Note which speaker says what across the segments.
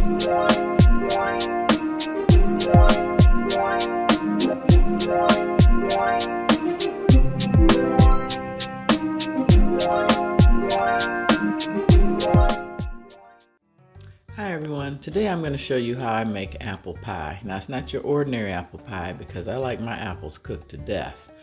Speaker 1: Hi everyone, today I'm going to show you how I make apple pie. Now it's not your ordinary apple pie because I like my apples cooked to death.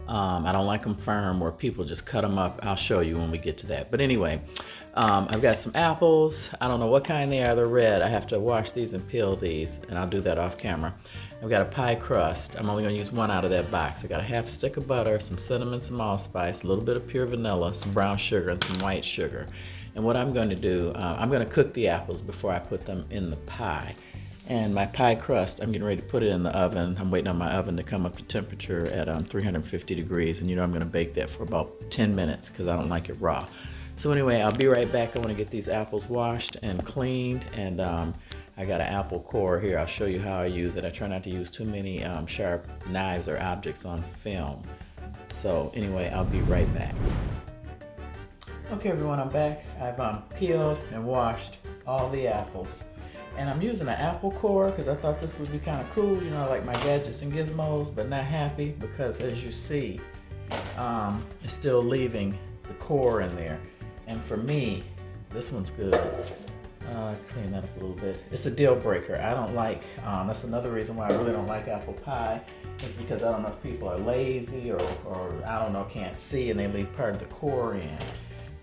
Speaker 1: I don't like them firm where people just cut them up. I'll show you when we get to that. But anyway, I've got some apples. I don't know what kind they are. They're red. I have to wash these and peel these, and I'll do that off camera. I've got a pie crust. I'm only going to use one out of that box. I got a half stick of butter, some cinnamon, some allspice, a little bit of pure vanilla, some brown sugar, and some white sugar. And what I'm going to do, I'm going to cook the apples before I put them in the pie. And my pie crust, I'm getting ready to put it in the oven. I'm waiting on my oven to come up to temperature at 350 degrees. And you know I'm going to bake that for about 10 minutes because I don't like it raw. So anyway, I'll be right back. I want to get these apples washed and cleaned. And I got an apple core here. I'll show you how I use it. I try not to use too many sharp knives or objects on film. So anyway, I'll be right back. Okay everyone, I'm back. I've peeled and washed all the apples. And I'm using an apple core because I thought this would be kind of cool. You know, I like my gadgets and gizmos, but not happy because as you see, it's still leaving the core in there. And for me, this one's good. Clean that up a little bit. It's a deal breaker. I don't like, that's another reason why I really don't like apple pie. Is because I don't know if people are lazy or I don't know, can't see and they leave part of the core in.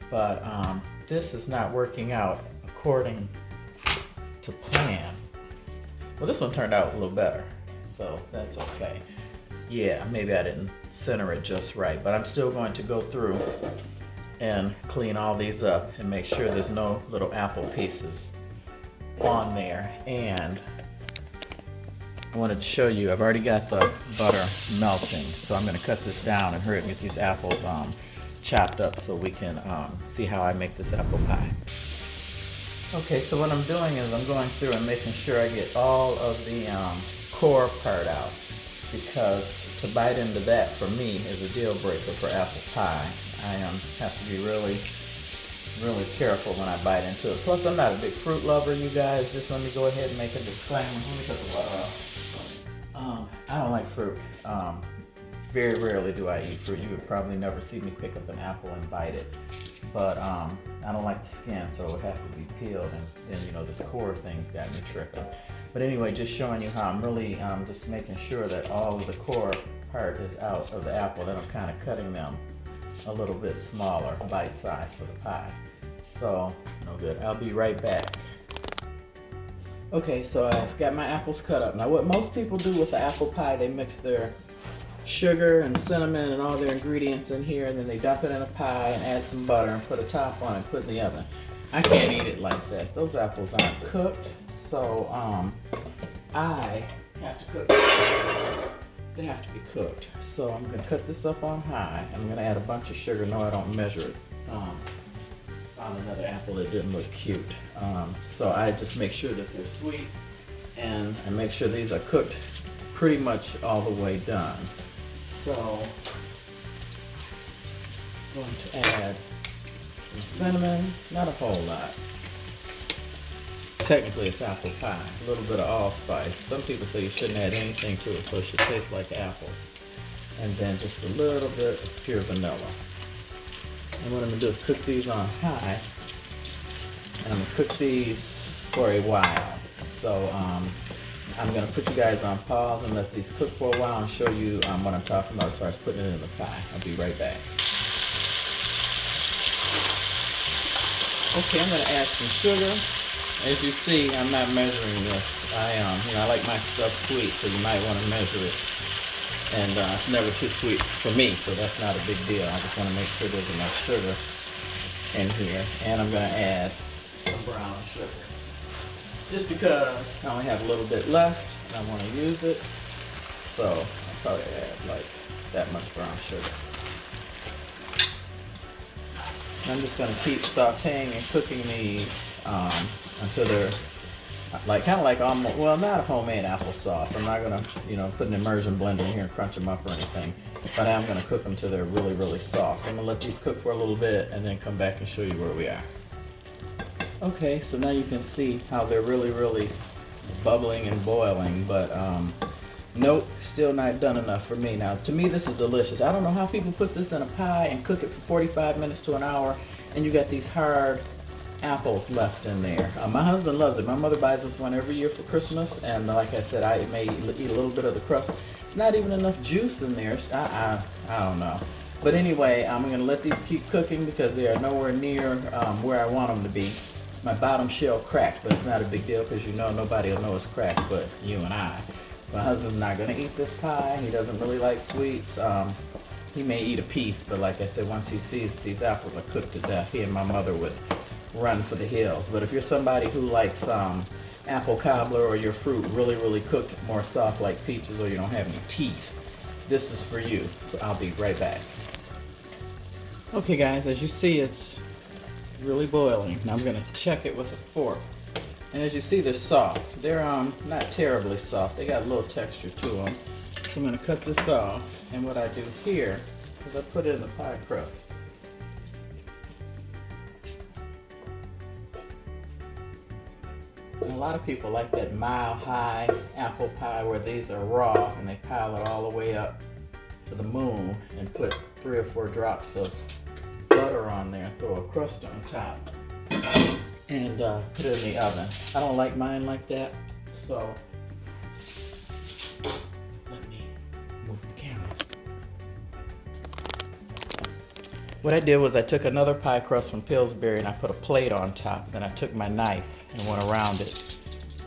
Speaker 1: But this is not working out according to plan. Well, this one turned out a little better, so that's okay. Yeah, maybe I didn't center it just right, but I'm still going to go through and clean all these up and make sure there's no little apple pieces on there. And I wanted to show you, I've already got the butter melting, so I'm going to cut this down and hurry up and get these apples chopped up so we can see how I make this apple pie. Okay, so what I'm doing is I'm going through and making sure I get all of the core part out, because to bite into that for me is a deal breaker for apple pie. I have to be really careful when I bite into it. Plus I'm not a big fruit lover, you guys. Just let me go ahead and make a disclaimer. Let me cut the butter off. I don't like fruit. Very rarely do I eat fruit. You would probably never see me pick up an apple and bite it. But I don't like the skin, so it would have to be peeled, and then, you know, this core thing's got me tripping. But anyway, just showing you how I'm really just making sure that all of the core part is out of the apple. Then I'm kind of cutting them a little bit smaller, bite size for the pie. So, no good. I'll be right back. Okay, so I've got my apples cut up. Now what most people do with the apple pie, they mix their sugar and cinnamon and all their ingredients in here, and then they dump it in a pie and add some butter and put a top on it and put it in the oven. I can't eat it like that. Those apples aren't cooked, so I have to cook them. They have to be cooked. So I'm going to cut this up on high. I'm going to add a bunch of sugar. No, I don't measure it. Found another apple that didn't look cute. So I just make sure that they're sweet, and I make sure these are cooked pretty much all the way done. So I'm going to add some cinnamon, not a whole lot. Technically it's apple pie, a little bit of allspice. Some people say you shouldn't add anything to it, so it should taste like apples. And then just a little bit of pure vanilla. And what I'm going to do is cook these on high. And I'm going to cook these for a while. So I'm going to put you guys on pause and let these cook for a while and show you what I'm talking about as far as putting it in the pie. I'll be right back. Okay, I'm going to add some sugar. As you see, I'm not measuring this. I like my stuff sweet, so you might want to measure it. And it's never too sweet for me, so that's not a big deal. I just want to make sure there's enough sugar in here. And I'm going to add some brown sugar. Just because I only have a little bit left and I want to use it. So I'll probably add like that much brown sugar. I'm just going to keep sauteing and cooking these until they're kind of like almost, well, not a homemade applesauce. I'm not going to, put an immersion blender in here and crunch them up or anything. But I am going to cook them till they're really, really soft. So I'm going to let these cook for a little bit and then come back and show you where we are. Okay, so now you can see how they're really bubbling and boiling, but nope, still not done enough for me. Now, to me, this is delicious. I don't know how people put this in a pie and cook it for 45 minutes to an hour, and you got these hard apples left in there. My husband loves it. My mother buys this one every year for Christmas, and like I said, I may eat a little bit of the crust. It's not even enough juice in there. I don't know. But anyway, I'm gonna let these keep cooking because they are nowhere near where I want them to be. My bottom shell cracked, but it's not a big deal because you know nobody will know it's cracked but you and I. My husband's not gonna eat this pie. He doesn't really like sweets. He may eat a piece, but like I said, once he sees that these apples are cooked to death, he and my mother would run for the hills. But if you're somebody who likes apple cobbler or your fruit really cooked, more soft like peaches, or you don't have any teeth, this is for you. So I'll be right back. Okay guys, as you see, it's really boiling. Now I'm gonna check it with a fork. And as you see, they're soft. They're not terribly soft. They got a little texture to them. So I'm gonna cut this off. And what I do here is I put it in the pie crust. And a lot of people like that mile-high apple pie where these are raw and they pile it all the way up to the moon and put 3 or 4 drops of butter on there and throw a crust on top and put it in the oven. I don't like mine like that, so let me move the camera. What I did was I took another pie crust from Pillsbury and I put a plate on top. Then I took my knife and went around it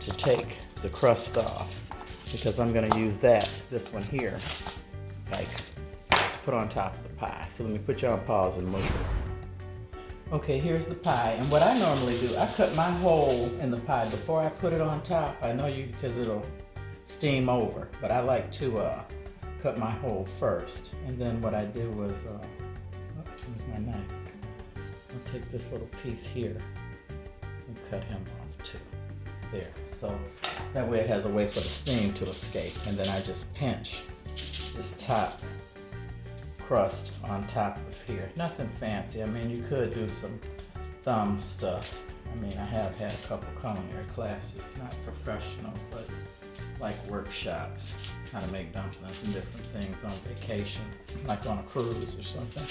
Speaker 1: to take the crust off because I'm going to use this one here, like put on top of the pie. So let me put you on pause and move it. Okay, here's the pie, and what I normally do, I cut my hole in the pie before I put it on top. I know you, because it'll steam over, but I like to cut my hole first. And then what I do was, here's my knife. I'll take this little piece here and cut him off too. There, so that way it has a way for the steam to escape. And then I just pinch this top crust on top of here. Nothing fancy. I mean, you could do some thumb stuff. I mean, I have had a couple culinary classes, not professional, but like workshops, how to make dumplings and different things on vacation, like on a cruise or something.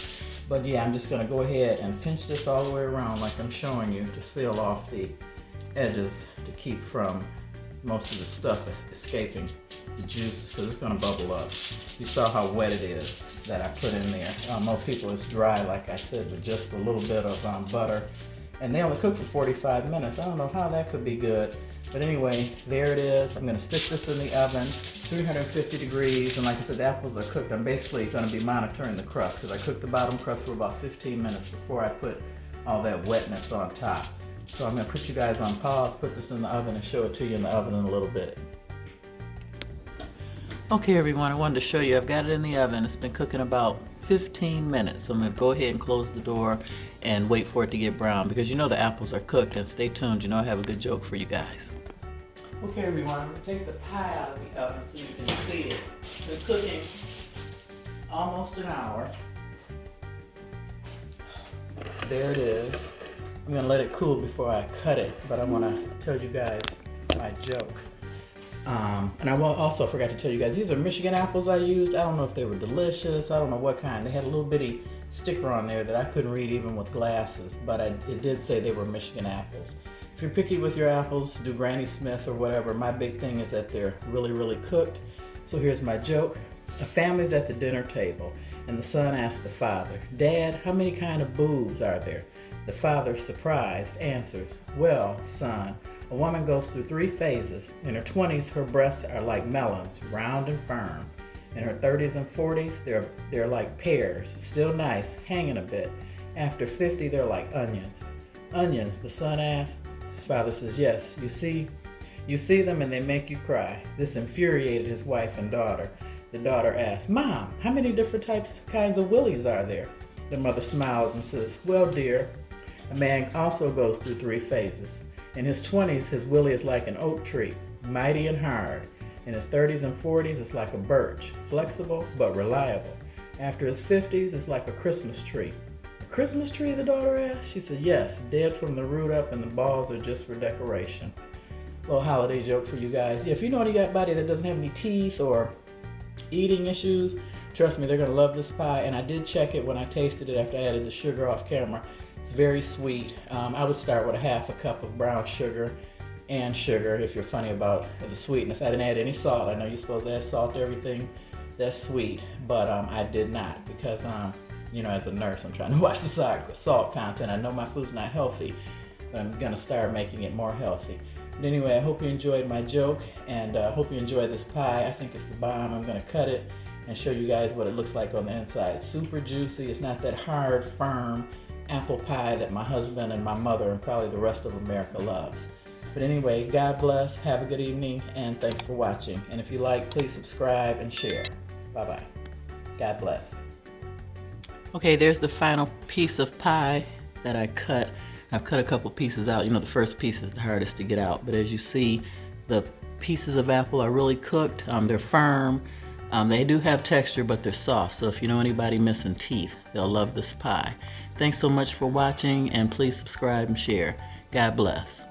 Speaker 1: But yeah, I'm just gonna go ahead and pinch this all the way around like I'm showing you to seal off the edges to keep from most of the stuff escaping the juice, because it's gonna bubble up. You saw how wet it is that I put in there. Most people, it's dry, like I said, with just a little bit of butter. And they only cook for 45 minutes. I don't know how that could be good. But anyway, there it is. I'm gonna stick this in the oven, 350 degrees. And like I said, the apples are cooked. I'm basically gonna be monitoring the crust because I cooked the bottom crust for about 15 minutes before I put all that wetness on top. So I'm gonna put you guys on pause, put this in the oven and show it to you in the oven in a little bit. Okay everyone, I wanted to show you, I've got it in the oven. It's been cooking about 15 minutes. So I'm gonna go ahead and close the door and wait for it to get brown because you know the apples are cooked, and stay tuned, you know I have a good joke for you guys. Okay everyone, I'm gonna take the pie out of the oven so you can see it. It's been cooking almost an hour. There it is. I'm gonna let it cool before I cut it, but I wanna tell you guys my joke. And I also forgot to tell you guys, these are Michigan apples I used. I don't know if they were delicious. I don't know what kind. They had a little bitty sticker on there that I couldn't read even with glasses, but it did say they were Michigan apples. If you're picky with your apples, do Granny Smith or whatever. My big thing is that they're really cooked. So here's my joke. A family's at the dinner table, and the son asks the father, "Dad, how many kind of boobs are there?" The father, surprised, answers, "Well, son, a woman goes through 3 phases. In her 20s, her breasts are like melons, round and firm. In her 30s and 40s, they're like pears, still nice, hanging a bit. After 50, they're like onions." "Onions?" the son asks. His father says, "Yes, you see them and they make you cry." This infuriated his wife and daughter. The daughter asked, "Mom, how many different kinds of willies are there?" The mother smiles and says, "Well, dear, a man also goes through 3 phases. In his 20s, his willie is like an oak tree, mighty and hard. In his 30s and 40s, it's like a birch, flexible but reliable. After his 50s, it's like a Christmas tree, Christmas tree, the daughter asked. She said, yes, dead from the root up and the balls are just for decoration. Little holiday joke for you guys. Yeah, if you know anybody that doesn't have any teeth or eating issues, trust me, they're gonna love this pie. And I did check it when I tasted it after I added the sugar off camera. It's very sweet. I would start with a half a cup of brown sugar and sugar if you're funny about the sweetness. I didn't add any salt. I know you're supposed to add salt to everything that's sweet, but I did not because you know, as a nurse, I'm trying to watch the salt content. I know my food's not healthy, but I'm gonna start making it more healthy. But anyway, I hope you enjoyed my joke, and hope you enjoy this pie. I think it's the bomb. I'm gonna cut it and show you guys what it looks like on the inside. It's super juicy. It's not that hard, firm apple pie that my husband and my mother and probably the rest of America loves. But anyway, God bless, have a good evening, and thanks for watching. And if you like, please subscribe and share. Bye-bye. God bless. Okay, there's the final piece of pie that I cut. I've cut a couple pieces out. You know, the first piece is the hardest to get out. But as you see, the pieces of apple are really cooked. They're firm. They do have texture, but they're soft. So if you know anybody missing teeth, they'll love this pie. Thanks so much for watching, and please subscribe and share. God bless.